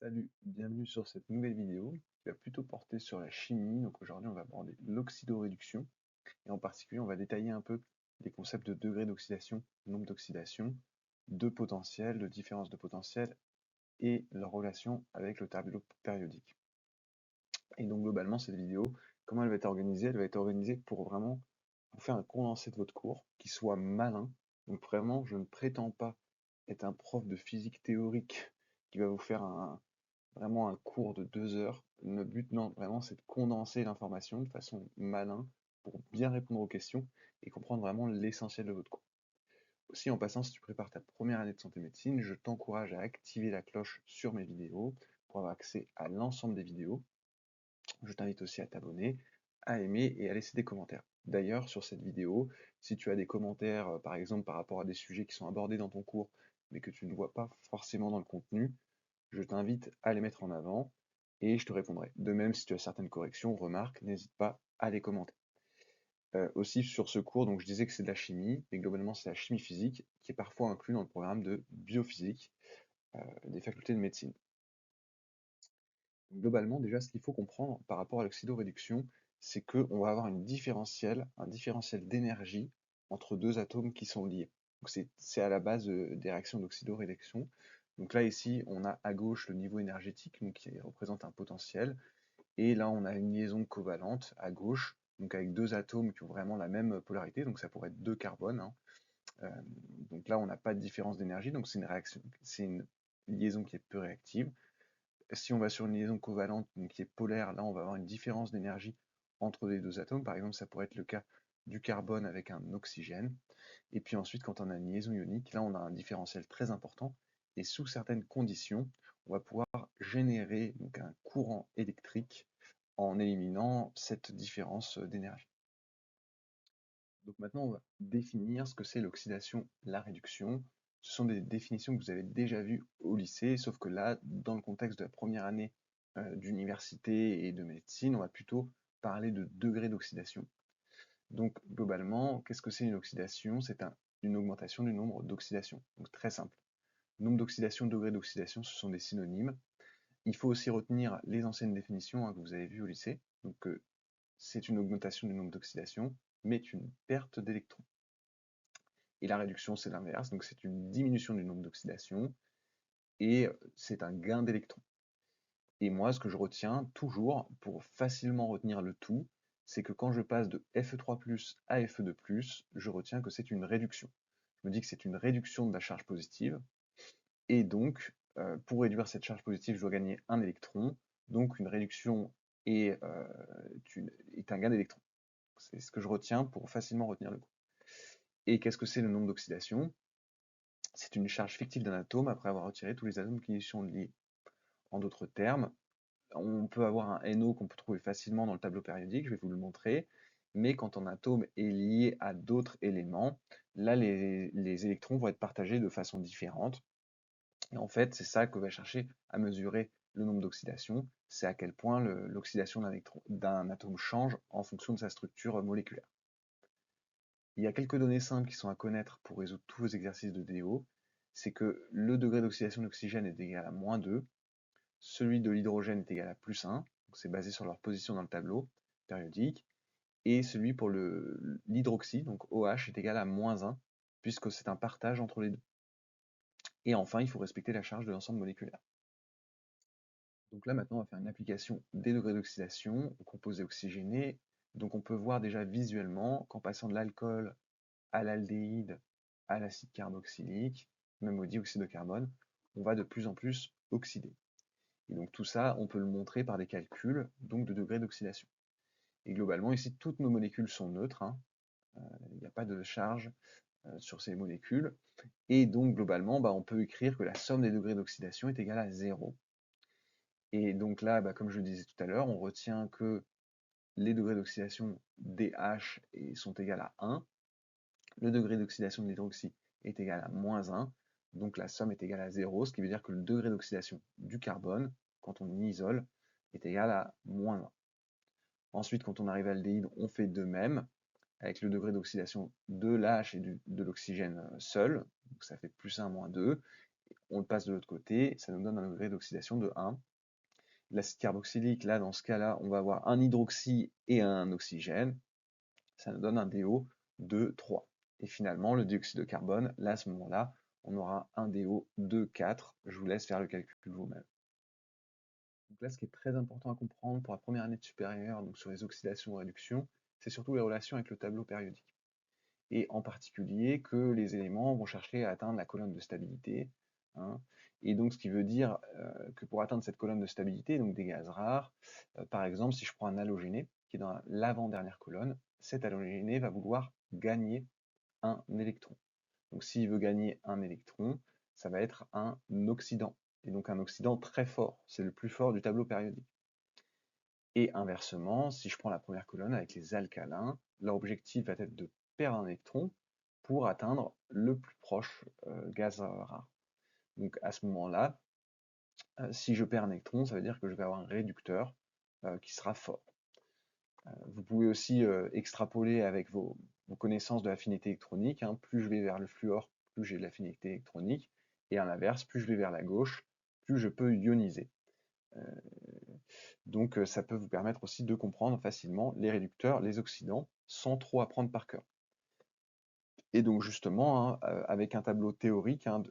Salut, bienvenue sur cette nouvelle vidéo qui va plutôt porter sur la chimie. Donc aujourd'hui, on va aborder l'oxydoréduction et en particulier, on va détailler un peu les concepts de degré d'oxydation, nombre d'oxydation, de potentiel, de différence de potentiel et leur relation avec le tableau périodique. Et donc globalement, cette vidéo, comment elle va être organisée? Elle va être organisée pour vraiment vous faire un condensé de votre cours qui soit malin. Donc vraiment, je ne prétends pas être un prof de physique théorique qui va vous faire vraiment un cours de 2 heures. Le but, non, vraiment, c'est de condenser l'information de façon malin pour bien répondre aux questions et comprendre vraiment l'essentiel de votre cours. Aussi, en passant, si tu prépares ta première année de santé médecine, je t'encourage à activer la cloche sur mes vidéos pour avoir accès à l'ensemble des vidéos. Je t'invite aussi à t'abonner, à aimer et à laisser des commentaires. D'ailleurs, sur cette vidéo, si tu as des commentaires, par exemple par rapport à des sujets qui sont abordés dans ton cours, mais que tu ne vois pas forcément dans le contenu, je t'invite à les mettre en avant et je te répondrai. De même, si tu as certaines corrections, remarques, n'hésite pas à les commenter. Aussi sur ce cours, donc je disais que c'est de la chimie, et globalement c'est la chimie physique qui est parfois inclus dans le programme de biophysique des facultés de médecine. Donc, globalement, déjà, ce qu'il faut comprendre par rapport à l'oxydoréduction, c'est qu'on va avoir un différentiel d'énergie entre deux atomes qui sont liés. Donc c'est à la base des réactions d'oxydoréduction. Donc là, ici, on a à gauche le niveau énergétique, donc qui représente un potentiel, et là, on a une liaison covalente à gauche, donc avec deux atomes qui ont vraiment la même polarité, donc ça pourrait être deux carbones, hein. Euh, donc là, on n'a pas de différence d'énergie, donc c'est une liaison qui est peu réactive. Si on va sur une liaison covalente, donc qui est polaire, là, on va avoir une différence d'énergie entre les deux atomes. Par exemple, ça pourrait être le cas du carbone avec un oxygène. Et puis ensuite, quand on a une liaison ionique, là, on a un différentiel très important. Et sous certaines conditions, on va pouvoir générer donc, un courant électrique en éliminant cette différence d'énergie. Donc maintenant, on va définir ce que c'est l'oxydation, la réduction. Ce sont des définitions que vous avez déjà vues au lycée, sauf que là, dans le contexte de la première année d'université et de médecine, on va plutôt parler de degré d'oxydation. Donc globalement, qu'est-ce que c'est une oxydation? C'est une augmentation du nombre d'oxydations. Donc très simple. Nombre d'oxydation, degré d'oxydation, ce sont des synonymes. Il faut aussi retenir les anciennes définitions que vous avez vues au lycée. Donc c'est une augmentation du nombre d'oxydation, mais une perte d'électrons. Et la réduction, c'est l'inverse, donc c'est une diminution du nombre d'oxydation, et c'est un gain d'électrons. Et moi, ce que je retiens toujours, pour facilement retenir le tout, c'est que quand je passe de Fe3+, à Fe2+, je retiens que c'est une réduction. Je me dis que c'est une réduction de la charge positive, et donc, pour réduire cette charge positive, je dois gagner un électron, donc une réduction est un gain d'électrons. C'est ce que je retiens pour facilement retenir le coup. Et qu'est-ce que c'est le nombre d'oxydation? C'est une charge fictive d'un atome après avoir retiré tous les atomes qui y sont liés. En d'autres termes, on peut avoir un NO qu'on peut trouver facilement dans le tableau périodique, je vais vous le montrer, mais quand un atome est lié à d'autres éléments, là les électrons vont être partagés de façon différente. Et en fait, c'est ça que va chercher à mesurer le nombre d'oxydations, c'est à quel point l'oxydation d'un atome change en fonction de sa structure moléculaire. Il y a quelques données simples qui sont à connaître pour résoudre tous vos exercices de DO. C'est que le degré d'oxydation d'oxygène est égal à -2, celui de l'hydrogène est égal à +1, c'est basé sur leur position dans le tableau périodique, et celui pour l'hydroxy, donc OH, est égal à -1, puisque c'est un partage entre les deux. Et enfin, il faut respecter la charge de l'ensemble moléculaire. Donc là, maintenant, on va faire une application des degrés d'oxydation aux composés oxygénés. Donc on peut voir déjà visuellement qu'en passant de l'alcool à l'aldéhyde, à l'acide carboxylique, même au dioxyde de carbone, on va de plus en plus oxyder. Et donc tout ça, on peut le montrer par des calculs donc de degrés d'oxydation. Et globalement, ici, toutes nos molécules sont neutres, hein. Il n'y a pas de charge sur ces molécules. Et donc globalement, on peut écrire que la somme des degrés d'oxydation est égale à 0. Et donc là, comme je le disais tout à l'heure, on retient que les degrés d'oxydation DH sont égales à 1. Le degré d'oxydation de l'hydroxy est égal à -1, donc la somme est égale à 0, ce qui veut dire que le degré d'oxydation du carbone, quand on isole, est égal à -1. Ensuite, quand on arrive à l'aldéhyde, on fait de même, avec le degré d'oxydation de l'H et de l'oxygène seul, donc ça fait +1, -2, On le passe de l'autre côté, ça nous donne un degré d'oxydation de 1. L'acide carboxylique, là, dans ce cas-là, on va avoir un hydroxy et un oxygène. Ça nous donne un DO de 3. Et finalement, le dioxyde de carbone, là, à ce moment-là, on aura un DO de 4. Je vous laisse faire le calcul vous-même. Donc là, ce qui est très important à comprendre pour la première année de supérieure, donc sur les oxydations ou réductions, c'est surtout les relations avec le tableau périodique. Et en particulier que les éléments vont chercher à atteindre la colonne de stabilité. Hein. Et donc, ce qui veut dire que pour atteindre cette colonne de stabilité, donc des gaz rares, par exemple, si je prends un halogéné, qui est dans l'avant-dernière colonne, cet halogéné va vouloir gagner un électron. Donc, s'il veut gagner un électron, ça va être un oxydant. Et donc, un oxydant très fort. C'est le plus fort du tableau périodique. Et inversement, si je prends la première colonne avec les alcalins, leur objectif va être de perdre un électron pour atteindre le plus proche gaz rare. Donc à ce moment-là, si je perds un électron, ça veut dire que je vais avoir un réducteur qui sera fort. Vous pouvez aussi extrapoler avec vos connaissances de l'affinité électronique. Hein. Plus je vais vers le fluor, plus j'ai de l'affinité électronique. Et à l'inverse, plus je vais vers la gauche, plus je peux ioniser. Donc ça peut vous permettre aussi de comprendre facilement les réducteurs, les oxydants, sans trop apprendre par cœur. Et donc justement, hein, avec un tableau théorique, hein,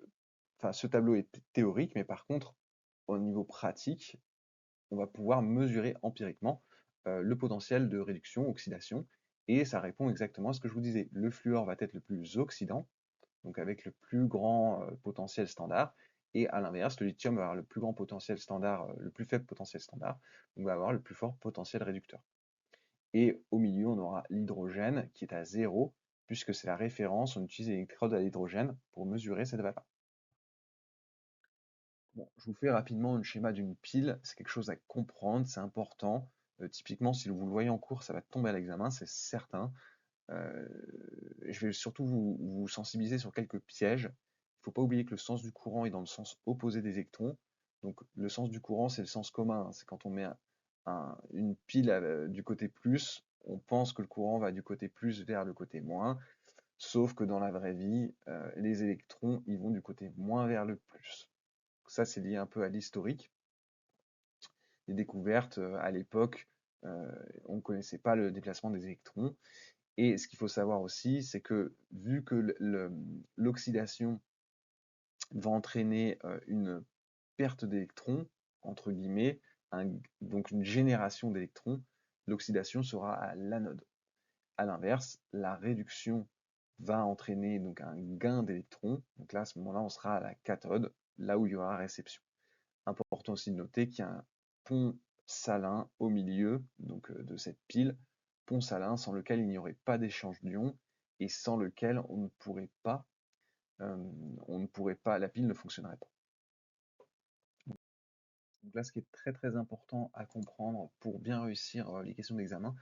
ce tableau est théorique, mais par contre, au niveau pratique, on va pouvoir mesurer empiriquement le potentiel de réduction, oxydation, et ça répond exactement à ce que je vous disais. Le fluor va être le plus oxydant, donc avec le plus grand potentiel standard, et à l'inverse, le lithium va avoir le plus grand potentiel standard, le plus faible potentiel standard, donc va avoir le plus fort potentiel réducteur. Et au milieu, on aura l'hydrogène qui est à 0, puisque c'est la référence, on utilise l'électrode à l'hydrogène pour mesurer cette valeur. Bon, je vous fais rapidement un schéma d'une pile, c'est quelque chose à comprendre, c'est important. Typiquement, si vous le voyez en cours, ça va tomber à l'examen, c'est certain. Je vais surtout vous sensibiliser sur quelques pièges. Il ne faut pas oublier que le sens du courant est dans le sens opposé des électrons. Donc le sens du courant, c'est le sens commun. C'est quand on met une pile du côté plus, on pense que le courant va du côté plus vers le côté moins. Sauf que dans la vraie vie, les électrons, ils vont du côté moins vers le plus. Ça, c'est lié un peu à l'historique. Les découvertes, à l'époque, on ne connaissait pas le déplacement des électrons. Et ce qu'il faut savoir aussi, c'est que vu que l'oxydation va entraîner une perte d'électrons, entre guillemets, donc une génération d'électrons, l'oxydation sera à l'anode. A l'inverse, la réduction va entraîner donc un gain d'électrons. Donc là, à ce moment-là, on sera à la cathode, là où il y aura réception. Important aussi de noter qu'il y a un pont salin au milieu donc, de cette pile, pont salin sans lequel il n'y aurait pas d'échange d'ions et sans lequel on ne pourrait pas, la pile ne fonctionnerait pas. Donc là, ce qui est très très important à comprendre pour bien réussir les questions d'examen,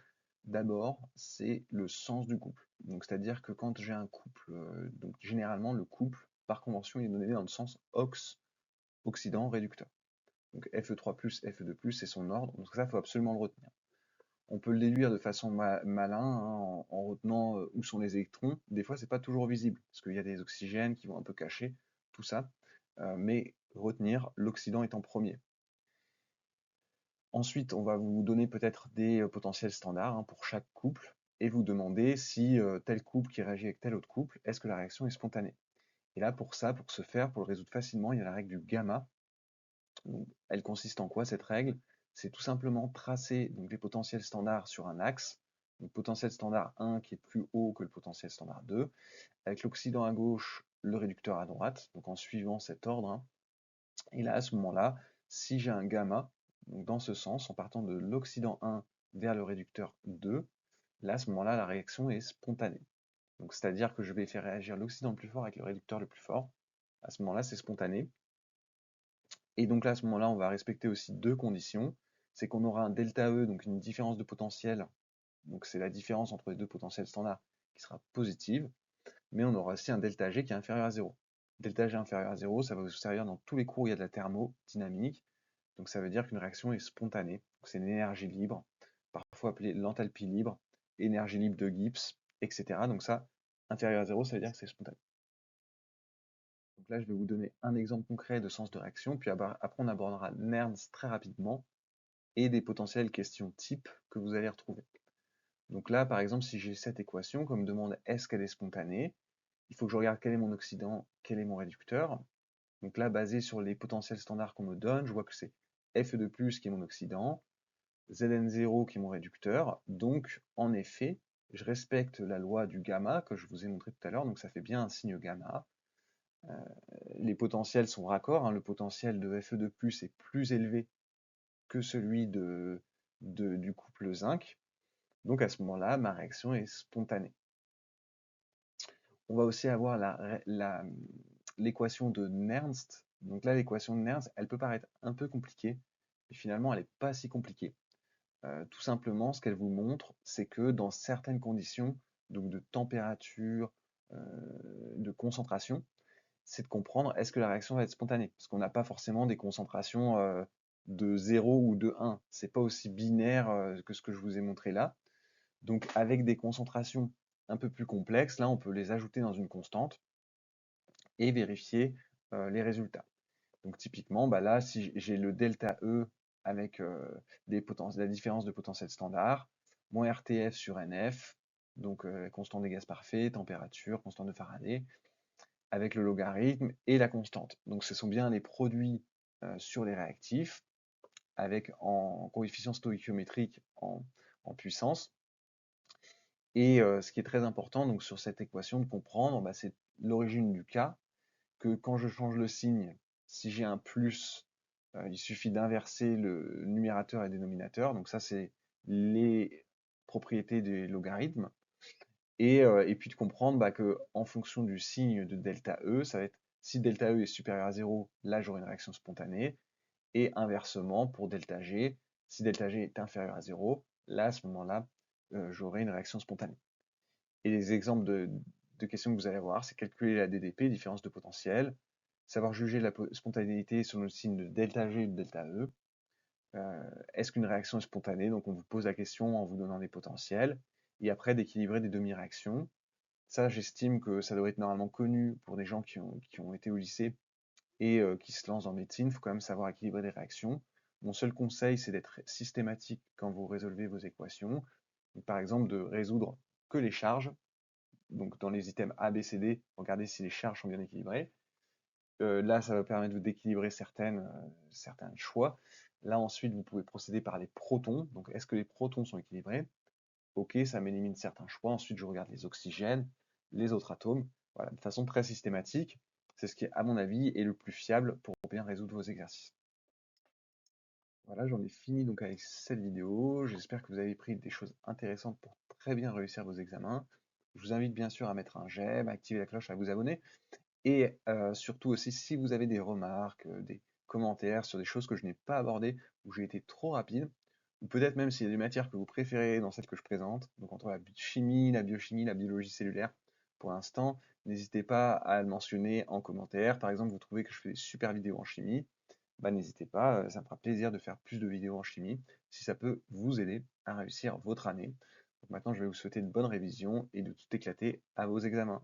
d'abord, c'est le sens du couple. Donc c'est-à-dire que quand j'ai un couple, donc généralement le couple, par convention, il est donné dans le sens oxydant réducteur. Donc Fe3+, Fe2+, c'est son ordre, donc ça, il faut absolument le retenir. On peut le déduire de façon malin, hein, en retenant où sont les électrons. Des fois, c'est pas toujours visible, parce qu'il y a des oxygènes qui vont un peu cacher tout ça, mais retenir, l'oxydant est en premier. Ensuite, on va vous donner peut-être des potentiels standards hein, pour chaque couple, et vous demander si tel couple qui réagit avec tel autre couple, est-ce que la réaction est spontanée? Et là, pour ça, pour ce faire, pour le résoudre facilement, il y a la règle du gamma. Donc, elle consiste en quoi cette règle? C'est tout simplement tracer donc, les potentiels standards sur un axe. Donc potentiel standard 1 qui est plus haut que le potentiel standard 2, avec l'oxydant à gauche, le réducteur à droite, donc en suivant cet ordre. Hein. Et là, à ce moment-là, si j'ai un gamma, donc dans ce sens, en partant de l'oxydant 1 vers le réducteur 2, là, à ce moment-là, la réaction est spontanée. Donc c'est-à-dire que je vais faire réagir l'oxydant le plus fort avec le réducteur le plus fort. À ce moment-là, c'est spontané. Et donc là, à ce moment-là, on va respecter aussi deux conditions. C'est qu'on aura un delta E, donc une différence de potentiel, donc c'est la différence entre les deux potentiels standards qui sera positive, mais on aura aussi un delta G qui est inférieur à 0. Delta G inférieur à 0, ça va vous servir dans tous les cours où il y a de la thermodynamique, donc ça veut dire qu'une réaction est spontanée, c'est une énergie libre, parfois appelée l'enthalpie libre, énergie libre de Gibbs, etc. Donc ça, inférieur à 0, ça veut dire que c'est spontané. Donc là, je vais vous donner un exemple concret de sens de réaction, puis après on abordera Nernst très rapidement et des potentielles questions types que vous allez retrouver. Donc là, par exemple, si j'ai cette équation qu'on me demande est-ce qu'elle est spontanée, il faut que je regarde quel est mon oxydant, quel est mon réducteur. Donc là, basé sur les potentiels standards qu'on me donne, je vois que c'est Fe2+, qui est mon oxydant, Zn0 qui est mon réducteur. Donc, en effet, je respecte la loi du gamma que je vous ai montré tout à l'heure, donc ça fait bien un signe gamma. Les potentiels sont raccords, hein. Le potentiel de Fe2+, est plus élevé que celui du couple zinc. Donc à ce moment-là, ma réaction est spontanée. On va aussi avoir l'équation de Nernst. Donc là, l'équation de Nernst, elle peut paraître un peu compliquée, mais finalement, elle n'est pas si compliquée. Tout simplement, ce qu'elle vous montre, c'est que dans certaines conditions, donc de température, de concentration, c'est de comprendre est-ce que la réaction va être spontanée. Parce qu'on n'a pas forcément des concentrations de 0 ou de 1. C'est pas aussi binaire que ce que je vous ai montré là. Donc avec des concentrations un peu plus complexes, là on peut les ajouter dans une constante et vérifier les résultats. Donc typiquement, bah là si j'ai le delta E avec la différence de potentiel standard, mon RTF sur NF, donc constante des gaz parfaits, température, constante de Faraday, avec le logarithme et la constante. Donc ce sont bien les produits sur les réactifs avec en coefficient stoichiométrique en puissance. Et ce qui est très important donc sur cette équation de comprendre, bah, c'est l'origine du cas, que quand je change le signe, si j'ai un plus, il suffit d'inverser le numérateur et le dénominateur. Donc ça, c'est les propriétés des logarithmes. Et puis de comprendre bah, que en fonction du signe de delta E, ça va être si delta E est supérieur à 0, là j'aurai une réaction spontanée. Et inversement, pour delta G, si delta G est inférieur à 0, là à ce moment-là, j'aurai une réaction spontanée. Et les exemples de questions que vous allez avoir, c'est calculer la DDP, différence de potentiel, savoir juger la spontanéité selon le signe de delta G ou de delta E. Est-ce qu'une réaction est spontanée? Donc on vous pose la question en vous donnant des potentiels. Et après, d'équilibrer des demi-réactions. Ça, j'estime que ça doit être normalement connu pour des gens qui ont été au lycée et qui se lancent en médecine. Il faut quand même savoir équilibrer des réactions. Mon seul conseil, c'est d'être systématique quand vous résolvez vos équations. Donc, par exemple, de résoudre que les charges. Donc dans les items A, B, C, D, regardez si les charges sont bien équilibrées. Là, ça va permettre d'équilibrer certains choix. Là, ensuite, vous pouvez procéder par les protons. Donc, est-ce que les protons sont équilibrés? Ok, ça m'élimine certains choix. Ensuite, je regarde les oxygènes, les autres atomes. Voilà, de façon très systématique. C'est ce qui, à mon avis, est le plus fiable pour bien résoudre vos exercices. Voilà, j'en ai fini donc avec cette vidéo. J'espère que vous avez pris des choses intéressantes pour très bien réussir vos examens. Je vous invite bien sûr à mettre un j'aime, à activer la cloche, à vous abonner. Et surtout aussi, si vous avez des remarques, des commentaires sur des choses que je n'ai pas abordées, où j'ai été trop rapide, ou peut-être même s'il y a des matières que vous préférez dans celles que je présente, donc entre la chimie, la biochimie, la biologie cellulaire, pour l'instant, n'hésitez pas à le mentionner en commentaire. Par exemple, vous trouvez que je fais des super vidéos en chimie, bah, n'hésitez pas, ça me fera plaisir de faire plus de vidéos en chimie, si ça peut vous aider à réussir votre année. Donc maintenant, je vais vous souhaiter une bonne révision et de tout éclater à vos examens.